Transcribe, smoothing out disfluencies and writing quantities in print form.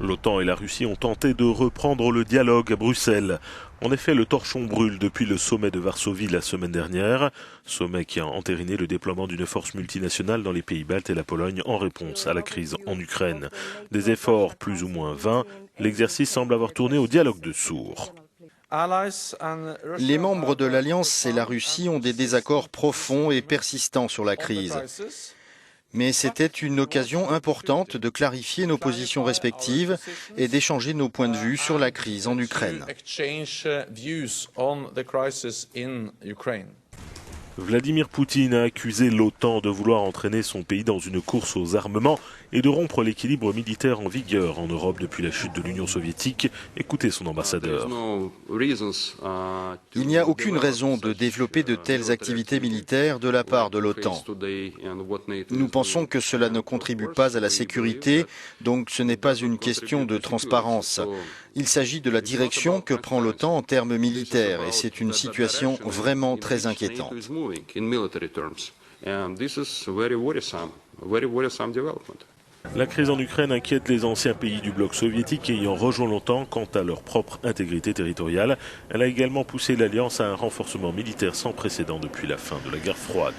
L'OTAN et la Russie ont tenté de reprendre le dialogue à Bruxelles. En effet, le torchon brûle depuis le sommet de Varsovie la semaine dernière, sommet qui a entériné le déploiement d'une force multinationale dans les pays baltes et la Pologne en réponse à la crise en Ukraine. Des efforts plus ou moins vains, l'exercice semble avoir tourné au dialogue de sourds. Les membres de l'Alliance et la Russie ont des désaccords profonds et persistants sur la crise. Mais c'était une occasion importante de clarifier nos positions respectives et d'échanger nos points de vue sur la crise en Ukraine. Vladimir Poutine a accusé l'OTAN de vouloir entraîner son pays dans une course aux armements et de rompre l'équilibre militaire en vigueur en Europe depuis la chute de l'Union soviétique. Écoutez son ambassadeur. Il n'y a aucune raison de développer de telles activités militaires de la part de l'OTAN. Nous pensons que cela ne contribue pas à la sécurité, donc ce n'est pas une question de transparence. Il s'agit de la direction que prend l'OTAN en termes militaires et c'est une situation vraiment très inquiétante. La crise en Ukraine inquiète les anciens pays du bloc soviétique ayant rejoint l'OTAN quant à leur propre intégrité territoriale. Elle a également poussé l'Alliance à un renforcement militaire sans précédent depuis la fin de la guerre froide.